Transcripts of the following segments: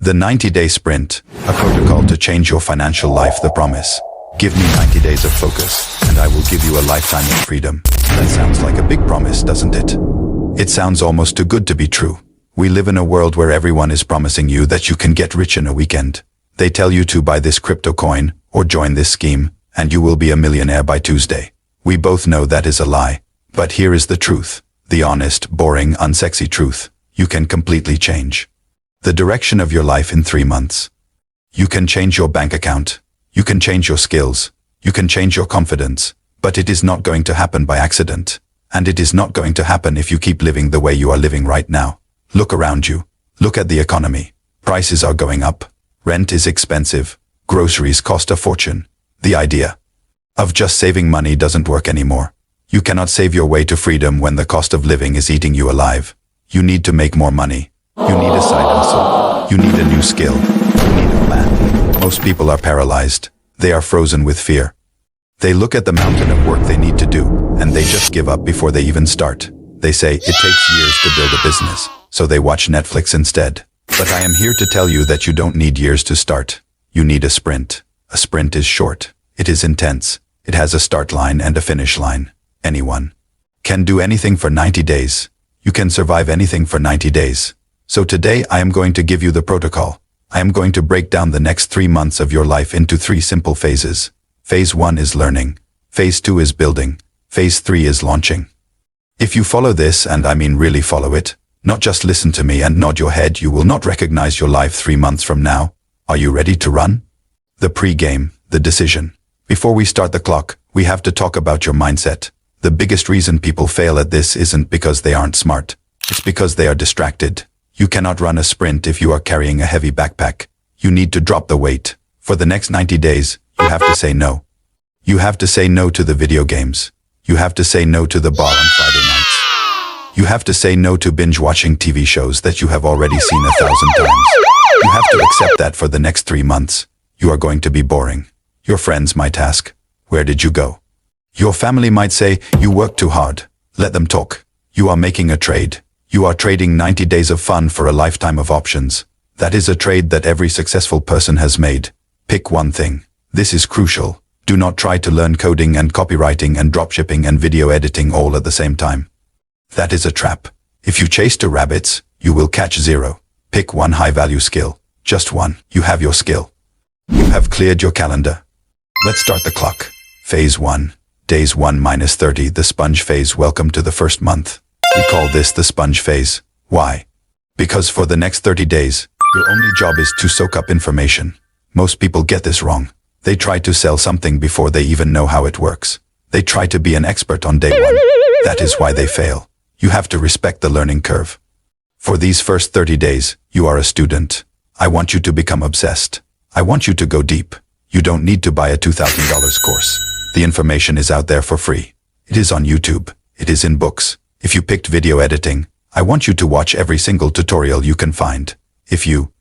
The 90-day sprint, a protocol to change your financial life. The promise. Give me 90 days of focus, and I will give you a lifetime of freedom. That sounds like a big promise, doesn't it? It sounds almost too good to be true. We live in a world where everyone is promising you that you can get rich in a weekend. They tell you to buy this crypto coin, or join this scheme, and you will be a millionaire by Tuesday. We both know that is a lie. But here is the truth. The honest, boring, unsexy truth. You can completely change the direction of your life in 3 months. You can change your bank account. You can change your skills. You can change your confidence. But it is not going to happen by accident. And it is not going to happen if you keep living the way you are living right now. Look around you. Look at the economy. Prices are going up. Rent is expensive. Groceries cost a fortune. The idea of just saving money doesn't work anymore. You cannot save your way to freedom when the cost of living is eating you alive. You need to make more money. You need a side hustle. You need a new skill. You need a plan. Most people are paralyzed. They are frozen with fear. They look at the mountain of work they need to do, and they just give up before they even start. They say it takes years to build a business, so they watch Netflix instead. But I am here to tell you that you don't need years to start. You need a sprint. A sprint is short. It is intense. It has a start line and a finish line. Anyone can do anything for 90 days. You can survive anything for 90 days. So today I am going to give you the protocol. I am going to break down the next 3 months of your life into 3 simple phases. Phase 1 is learning. Phase 2 is building. Phase 3 is launching. If you follow this, and I mean really follow it, not just listen to me and nod your head, you will not recognize your life 3 months from now. Are you ready to run? The pre-game, the decision. Before we start the clock, we have to talk about your mindset. The biggest reason people fail at this isn't because they aren't smart. It's because they are distracted. You cannot run a sprint if you are carrying a heavy backpack. You need to drop the weight. For the next 90 days, you have to say no. You have to say no to the video games. You have to say no to the bar on Friday nights. You have to say no to binge-watching TV shows that you have already seen 1,000 times. You have to accept that for the next 3 months, you are going to be boring. Your friends might ask, where did you go? Your family might say, you worked too hard. Let them talk. You are making a trade. You are trading 90 days of fun for a lifetime of options. That is a trade that every successful person has made. Pick one thing. This is crucial. Do not try to learn coding and copywriting and dropshipping and video editing all at the same time. That is a trap. If you chase two rabbits, you will catch 0. Pick one high-value skill. Just one. You have your skill. You have cleared your calendar. Let's start the clock. Phase 1. Days 1-30. The sponge phase. Welcome to the first month. We call this the sponge phase. Why? Because for the next 30 days, your only job is to soak up information. Most people get this wrong. They try to sell something before they even know how it works. They try to be an expert on day 1. That is why they fail. You have to respect the learning curve. For these first 30 days, you are a student. I want you to become obsessed. I want you to go deep. You don't need to buy a $2,000 course. The information is out there for free. It is on YouTube. It is in books. If you picked video editing, I want you to watch every single tutorial you can find. If you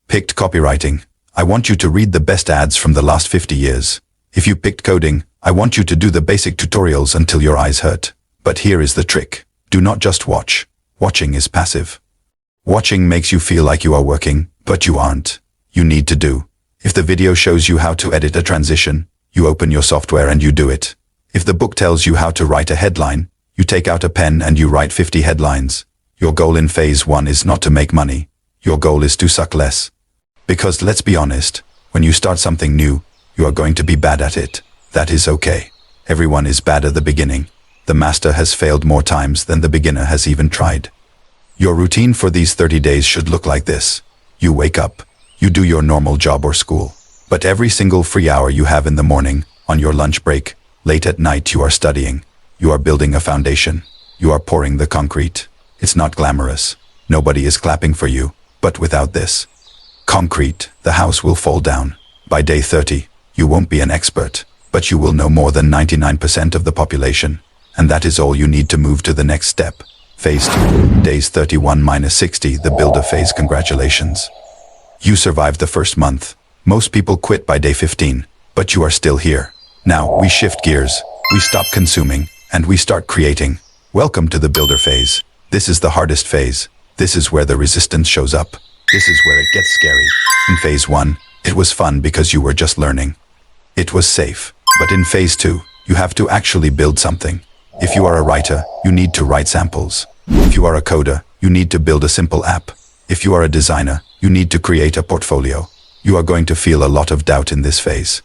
picked copywriting, I want you to read the best ads from the last 50 years. If you picked coding, I want you to do the basic tutorials until your eyes hurt. But here is the trick. Do not just watch. Watching is passive. Watching makes you feel like you are working, but you aren't. You need to do. If the video shows you how to edit a transition, you open your software and you do it. If the book tells you how to write a headline, you take out a pen and you write 50 headlines. Your goal in phase 1 is not to make money. Your goal is to suck less. Because let's be honest, when you start something new, you are going to be bad at it. That is okay. Everyone is bad at the beginning. The master has failed more times than the beginner has even tried. Your routine for these 30 days should look like this. You wake up. You do your normal job or school. But every single free hour you have in the morning, on your lunch break, late at night you are studying. You are building a foundation. You are pouring the concrete. It's not glamorous. Nobody is clapping for you. But without this concrete, the house will fall down. By day 30, you won't be an expert, but you will know more than 99% of the population. And that is all you need to move to the next step. Phase 2, days 31-60, the builder phase. Congratulations. You survived the first month. Most people quit by day 15, but you are still here. Now, we shift gears. We stop consuming, and we start creating. Welcome to the builder phase. This is the hardest phase. This is where the resistance shows up. This is where it gets scary. In phase 1, it was fun because you were just learning. It was safe. But in phase 2, you have to actually build something. If you are a writer, you need to write samples. If you are a coder, you need to build a simple app. If you are a designer, you need to create a portfolio. You are going to feel a lot of doubt in this phase.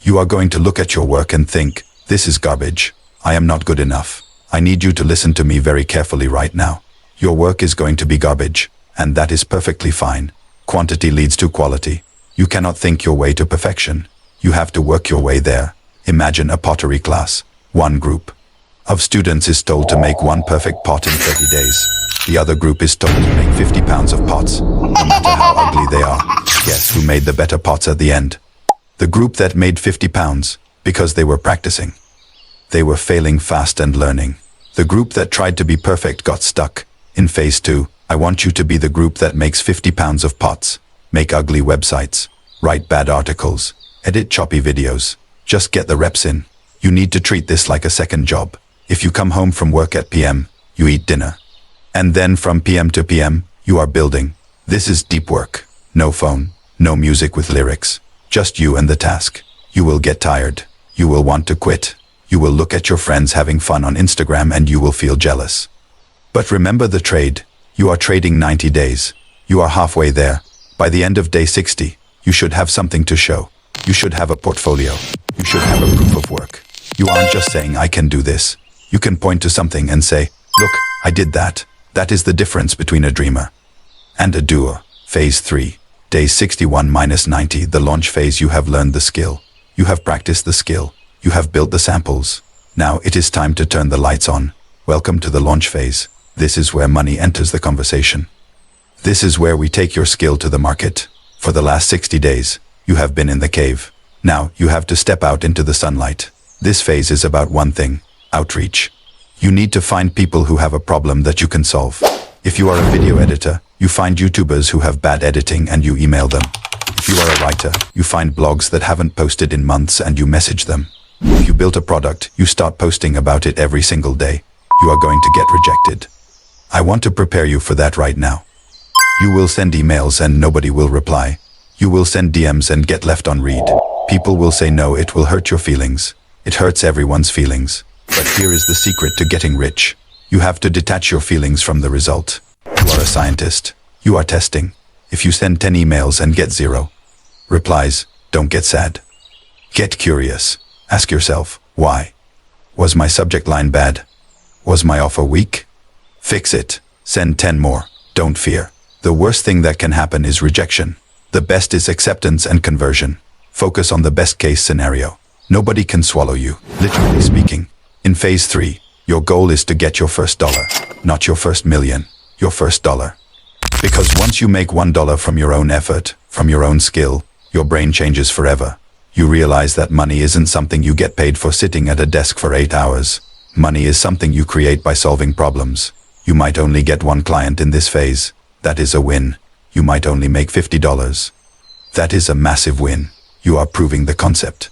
You are going to look at your work and think, this is garbage. I am not good enough. I need you to listen to me very carefully right now. Your work is going to be garbage, and that is perfectly fine. Quantity leads to quality. You cannot think your way to perfection. You have to work your way there. Imagine a pottery class. One group of students is told to make one perfect pot in 30 days. The other group is told to make 50 pounds of pots, no matter how ugly they are. Guess who made the better pots at the end? The group that made 50 pounds, because they were practicing. They were failing fast and learning. The group that tried to be perfect got stuck. In phase 2, I want you to be the group that makes 50 pounds of pots, make ugly websites, write bad articles, edit choppy videos. Just get the reps in. You need to treat this like a second job. If you come home from work at PM, you eat dinner. And then from PM to PM, you are building. This is deep work. No phone, no music with lyrics. Just you and the task. You will get tired. You will want to quit. You will look at your friends having fun on Instagram and you will feel jealous. But remember the trade. You are trading 90 days. You are halfway there. By the end of day 60, you should have something to show. You should have a portfolio. You should have a proof of work. You aren't just saying, I can do this. You can point to something and say, look, I did that. That is the difference between a dreamer and a doer. Phase 3, day 61 minus 90, the launch phase. You have learned the skill. You have practiced the skill. You have built the samples. Now it is time to turn the lights on. Welcome to the launch phase. This is where money enters the conversation. This is where we take your skill to the market. For the last 60 days, you have been in the cave. Now you have to step out into the sunlight. This phase is about one thing: outreach. You need to find people who have a problem that you can solve. If you are a video editor, you find YouTubers who have bad editing and you email them. If you are a writer, you find blogs that haven't posted in months and you message them. If you built a product, you start posting about it every single day. You are going to get rejected. I want to prepare you for that right now. You will send emails and nobody will reply. You will send DMs and get left on read. People will say no, it will hurt your feelings. It hurts everyone's feelings. But here is the secret to getting rich. You have to detach your feelings from the result. You are a scientist. You are testing. If you send 10 emails and get 0 replies, don't get sad. Get curious. Ask yourself, why? Was my subject line bad? Was my offer weak? Fix it. Send 10 more. Don't fear. The worst thing that can happen is rejection. The best is acceptance and conversion. Focus on the best case scenario. Nobody can swallow you, literally speaking. In phase 3, your goal is to get your first dollar, not your first million, your first dollar. Because once you make $1 from your own effort, from your own skill, your brain changes forever. You realize that money isn't something you get paid for sitting at a desk for 8 hours. Money is something you create by solving problems. You might only get one client in this phase. That is a win. You might only make $50. That is a massive win. You are proving the concept.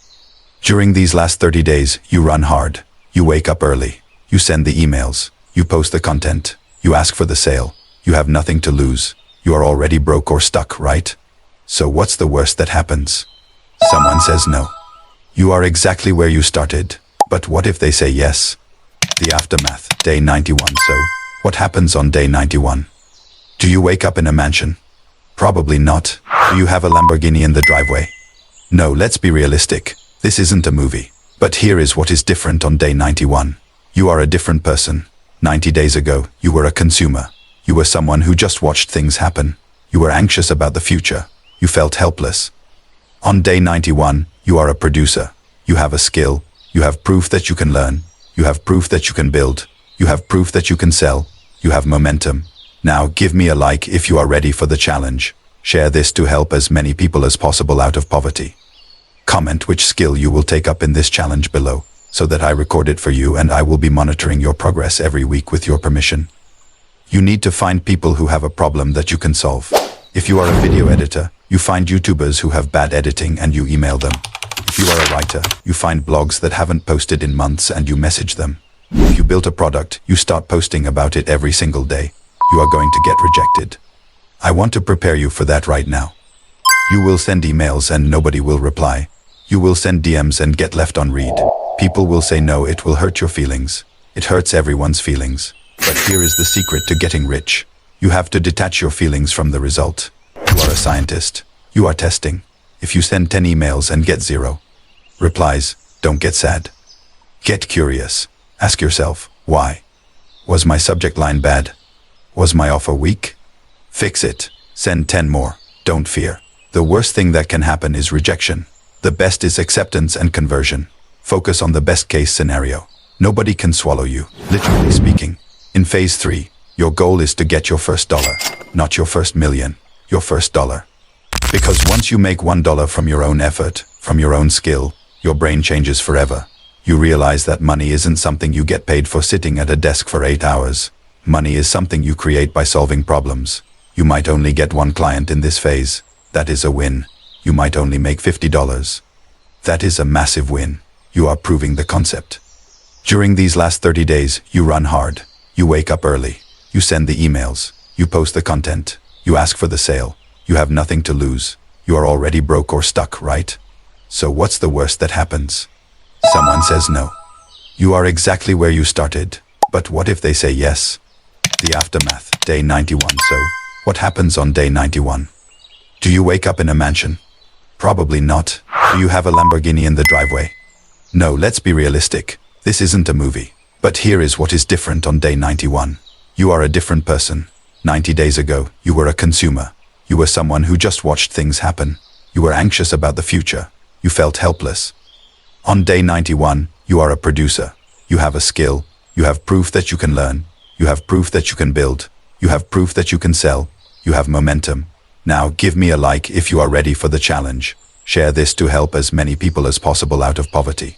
During these last 30 days, you run hard. You wake up early. You send the emails. You post the content. You ask for the sale. You have nothing to lose. You are already broke or stuck, right? So what's the worst that happens? Someone says no. You are exactly where you started. But what if they say yes? The aftermath, day 91. So, what happens on day 91? Do you wake up in a mansion? Probably not. Do you have a Lamborghini in the driveway? No, let's be realistic. This isn't a movie. But here is what is different on day 91. You are a different person. 90 days ago, you were a consumer. You were someone who just watched things happen. You were anxious about the future. You felt helpless. On day 91, you are a producer. You have a skill. You have proof that you can learn. You have proof that you can build. You have proof that you can sell. You have momentum. Now give me a like if you are ready for the challenge. Share this to help as many people as possible out of poverty. Comment which skill you will take up in this challenge below, so that I record it for you and I will be monitoring your progress every week with your permission. You need to find people who have a problem that you can solve. If you are a video editor, you find YouTubers who have bad editing and you email them. If you are a writer, you find blogs that haven't posted in months and you message them. If you built a product, you start posting about it every single day. You are going to get rejected. I want to prepare you for that right now. You will send emails and nobody will reply. You will send DMs and get left on read. People will say no, it will hurt your feelings. It hurts everyone's feelings. But here is the secret to getting rich. You have to detach your feelings from the result. You are a scientist. You are testing. If you send 10 emails and get 0 replies, don't get sad. Get curious. Ask yourself, why? Was my subject line bad? Was my offer weak? Fix it. Send 10 more. Don't fear. The worst thing that can happen is rejection. The best is acceptance and conversion. Focus on the best case scenario. Nobody can swallow you, literally speaking. In phase 3, your goal is to get your first dollar, not your first million, your first dollar. Because once you make $1 from your own effort, from your own skill, your brain changes forever. You realize that money isn't something you get paid for sitting at a desk for 8 hours. Money is something you create by solving problems. You might only get one client in this phase. That is a win. You might only make $50. That is a massive win. You are proving the concept. During these last 30 days, you run hard. You wake up early. You send the emails. You post the content. You ask for the sale. You have nothing to lose. You are already broke or stuck, right? So what's the worst that happens? Someone says no. You are exactly where you started. But what if they say yes? The aftermath, day 91. So, what happens on day 91? Do you wake up in a mansion? Probably not. Do you have a Lamborghini in the driveway? No, let's be realistic. This isn't a movie. But here is what is different on day 91. You are a different person. 90 days ago, you were a consumer. You were someone who just watched things happen. You were anxious about the future. You felt helpless. On day 91, you are a producer. You have a skill. You have proof that you can learn. You have proof that you can build. You have proof that you can sell. You have momentum. Now give me a like if you are ready for the challenge. Share this to help as many people as possible out of poverty.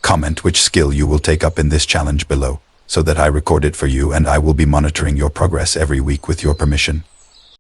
Comment which skill you will take up in this challenge below, so that I record it for you and I will be monitoring your progress every week with your permission.